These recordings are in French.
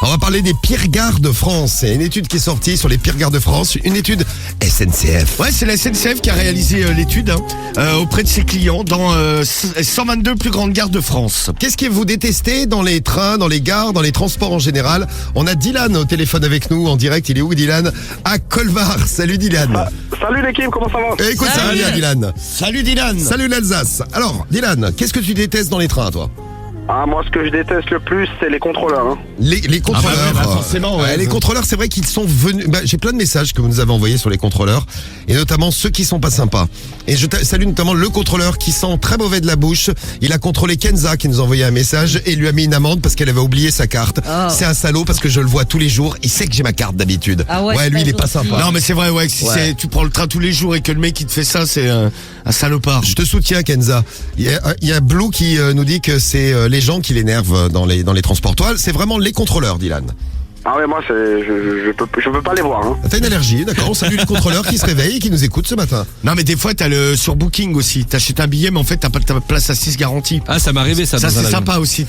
On va parler des pires gares de France. C'est une étude qui est sortie sur les pires gares de France, une étude SNCF. Ouais, c'est la SNCF qui a réalisé l'étude auprès de ses clients dans 122 plus grandes gares de France. Qu'est-ce que vous détestez dans les trains, dans les gares, dans les transports en général? On a Dylan au téléphone avec nous en direct. Il est où, Dylan? À Colmar. Salut Dylan. Salut l'équipe, comment ça va? Écoute, ça va bien Dylan. Salut Dylan. Salut l'Alsace. Alors Dylan, qu'est-ce que tu détestes dans les trains, toi? Ah, moi ce que je déteste le plus, c'est les contrôleurs. Hein. Les contrôleurs, forcément, ouais. Les contrôleurs, c'est vrai qu'ils sont venus. J'ai plein de messages que vous nous avez envoyés sur les contrôleurs, et notamment ceux qui sont pas sympas. Et je salue notamment le contrôleur qui sent très mauvais de la bouche. Il a contrôlé Kenza qui nous a envoyé un message et lui a mis une amende parce qu'elle avait oublié sa carte. Oh. C'est un salaud parce que je le vois tous les jours. Il sait que j'ai ma carte d'habitude. Ah ouais, lui il est pas sympa. Non mais c'est vrai, ouais. Si tu prends le train tous les jours et que le mec il te fait ça, c'est un salopard. Je te soutiens Kenza. Il y a Blue qui nous dit que c'est les gens qui l'énervent dans les transports. Toi, c'est vraiment les contrôleurs, Dylan. Ah ouais, moi je peux pas les voir. Hein. T'as une allergie, d'accord. On salue les contrôleurs qui se réveillent et qui nous écoutent ce matin. Non mais des fois t'as le surbooking aussi. T'achètes un billet mais en fait t'as pas ta place assise garantie. Ah ça m'est arrivé ça. Ça c'est sympa aussi.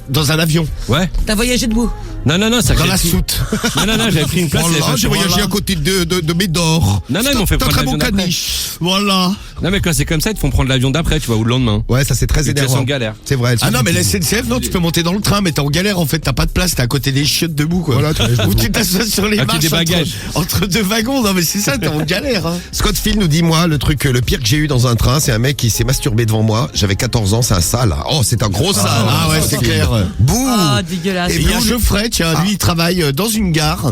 Dans un avion. Ouais. T'as voyagé debout? Non ça. Dans la soute. Non j'avais pris une place. Voilà, j'ai voyagé à côté de Médor. Non ils m'ont fait prendre l'avion d'après. Voilà. Non mais quand c'est comme ça ils te font prendre l'avion d'après, tu vois, ou le lendemain. Ouais, ça c'est très énervant. En galère. C'est vrai. Ah non mais la SNCF non, tu peux monter dans le train mais t'es en galère en fait, t'as pas de place, t'es à côté des chiottes debout quoi. Voilà, tu t'assois sur les marches des bagages. entre deux wagons. Non mais c'est ça, t'es en galère. Hein. Scott Phil nous dit, moi, le pire que j'ai eu dans un train, c'est un mec qui s'est masturbé devant moi. J'avais 14 ans, c'est un sale. Oh, c'est un gros sale. Ah ouais, c'est clair. Bouh. Ah, dégueulasse. Et il y a Geoffrey, tiens, lui il travaille dans une gare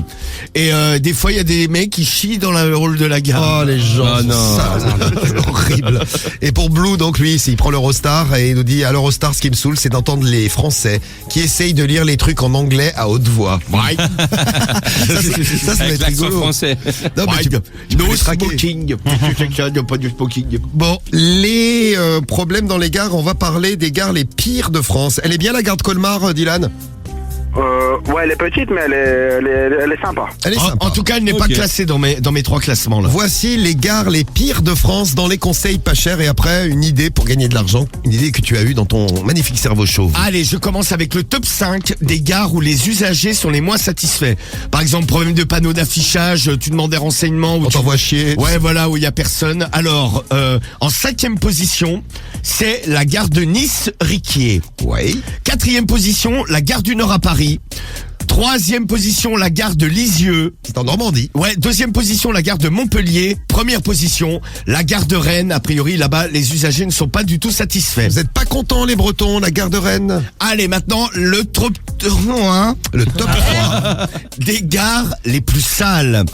et des fois il y a des mecs qui chient dans le hall de la gare. Oh les gens sont sales. Horrible. Et pour Blue, donc lui, il prend l'Eurostar et il nous dit, à l'Eurostar, ce qui me saoule, c'est d'entendre les Français qui essayent de lire les trucs en anglais à haute voix. Ouais. Ça va être rigolo. Français. Non, mais tu peux No les traquer. smoking. Pas du smoking. Bon, les problèmes dans les gares, on va parler des gares les pires de France. Elle est bien la gare de Colmar, Dylan? Ouais, elle est petite, mais elle est sympa. Elle est sympa. En tout cas, elle n'est pas classée dans mes 3 classements là. Voici les gares les pires de France dans les conseils pas chers, et après une idée pour gagner de l'argent, une idée que tu as eue dans ton magnifique cerveau chauve. Allez, je commence avec le top 5 des gares où les usagers sont les moins satisfaits. Par exemple, problème de panneau d'affichage, tu demandes des renseignements où On t'envoie chier. Ouais, voilà, où il y a personne. Alors, en 5e position, c'est la gare de Nice-Riquier. Ouais. 4e position, la gare du Nord à Paris. 3e position, la gare de Lisieux. C'est en Normandie. Ouais, 2e position, la gare de Montpellier. 1re position, la gare de Rennes. A priori, là-bas, les usagers ne sont pas du tout satisfaits. Vous êtes pas contents, les Bretons, la gare de Rennes? Allez, maintenant, le top 3 des gares les plus sales.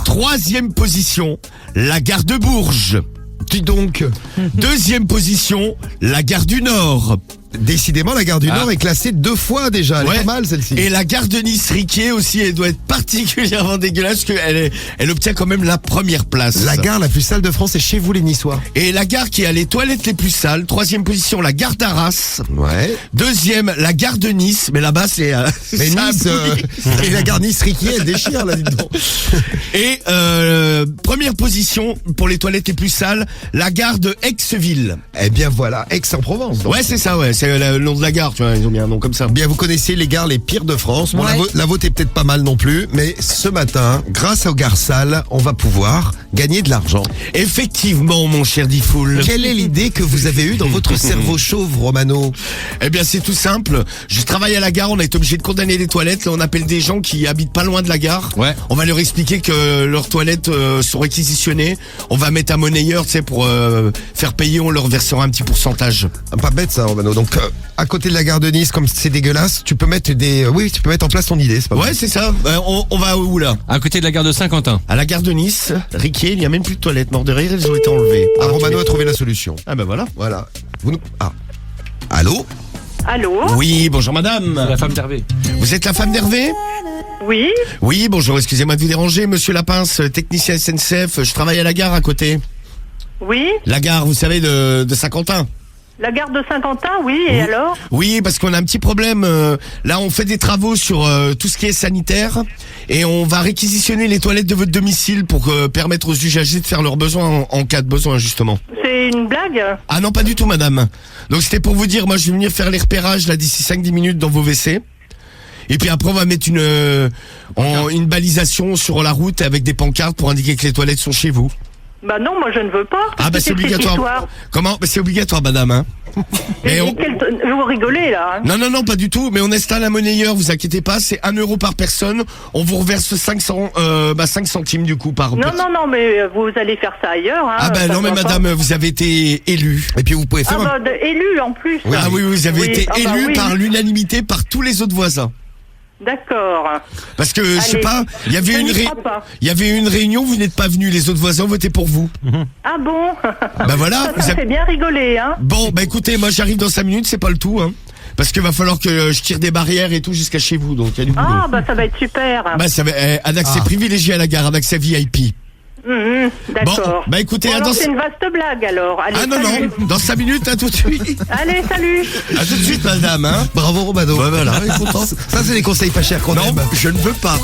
3e position, la gare de Bourges. Dis donc. 2e position, la gare du Nord. Décidément, la gare du Nord est classée 2 fois déjà. Elle est pas mal, celle-ci. Et la gare de Nice-Riquier aussi, elle doit être particulièrement dégueulasse parce elle obtient quand même la 1re place. La gare la plus sale de France est chez vous, les Niçois. Et la gare qui a les toilettes les plus sales. 3e position, la gare d'Arras. Ouais. 2e, la gare de Nice. Mais là-bas, c'est... Mais Nice, et la gare Nice-Riquier, elle déchire, là, dites donc. Et 1re position, pour les toilettes les plus sales, la gare de Aix-Ville. Eh bien voilà, Aix-en-Provence. Donc. Ouais, c'est ça, ouais. C'est le nom de la gare, tu vois, ils ont mis un nom comme ça. Bien, vous connaissez les gares les pires de France. Bon, Ouais. la vôtre est peut-être pas mal non plus, mais ce matin, grâce aux gares sales, on va pouvoir gagner de l'argent. Effectivement, mon cher Diffoul. Quelle est l'idée que vous avez eue dans votre cerveau chauve, Romano? Eh bien, c'est tout simple. Je travaille à la gare, on a été obligé de condamner les toilettes. Là, on appelle des gens qui habitent pas loin de la gare. Ouais. On va leur expliquer que leurs toilettes sont réquisitionnées. On va mettre un monnayeur, tu sais, pour faire payer, on leur versera un petit pourcentage. Pas bête ça, Romano. Donc, à côté de la gare de Nice, comme c'est dégueulasse, tu peux mettre tu peux mettre en place ton idée, c'est pas Ouais, mal. c'est ça. On va où, là? À côté de la gare de Saint-Quentin. À la gare de Nice, Riquier, il n'y a même plus de toilettes. Mort de rire, elles ont été enlevées. Ah, Romano a trouvé la solution. Ah ben voilà. Voilà. Allô? Allô? Oui, bonjour madame. La femme d'Hervé. Vous êtes la femme d'Hervé? Oui? Oui, bonjour, excusez-moi de vous déranger, monsieur Lapince, technicien SNCF, je travaille à la gare à côté. Oui? La gare, vous savez, de Saint-Quentin. La gare de Saint-Quentin, oui, et alors? Oui, parce qu'on a un petit problème. Là, on fait des travaux sur tout ce qui est sanitaire et on va réquisitionner les toilettes de votre domicile pour permettre aux usagers de faire leurs besoins en cas de besoin, justement. C'est une blague? Ah non, pas du tout, madame. Donc, c'était pour vous dire, moi, je vais venir faire les repérages là d'ici 5-10 minutes dans vos WC. Et puis après, on va mettre une balisation sur la route avec des pancartes pour indiquer que les toilettes sont chez vous. Bah non, moi je ne veux pas. Ah bah c'est Qu'est-ce que cette obligatoire. histoire Comment? Bah, c'est obligatoire, madame. Hein. Mais Vous rigolez là. Hein. Non, pas du tout. Mais on installe un monnayeur, vous inquiétez pas. C'est 1 euro par personne. On vous reverse 5 centimes du coup par. Non, mais vous allez faire ça ailleurs. Hein, Ah bah ça non, se mais voit madame, pas. vous avez été élue. Et puis vous pouvez faire Ah bah élu en plus. Ah oui, vous avez été Ah bah élu oui. par l'unanimité par tous les autres voisins. D'accord. Parce que je sais Allez. pas, il y avait Je n'y crois pas. une réunion, vous n'êtes pas venu, les autres voisins ont voté pour vous. Ah bon. Bah voilà, Ça fait bien rigoler, hein. Bon, bah écoutez, moi j'arrive dans 5 minutes, c'est pas le tout, hein. Parce qu'il va falloir que je tire des barrières et tout jusqu'à chez vous, donc il y a du boulot. Ah bah ça va être super. Bah ça va, un accès privilégié à la gare, un accès VIP. D'accord. Bon, bah écoutez, Bon, à alors, dans... c'est une vaste blague alors. Allez, Ah non, salut. non, dans 5 minutes, à tout de suite. Allez, salut. À tout de suite, madame, hein. Bravo Romano. Ouais, voilà, il est content. Ça c'est les conseils pas chers qu'on Non, aime. je ne veux pas.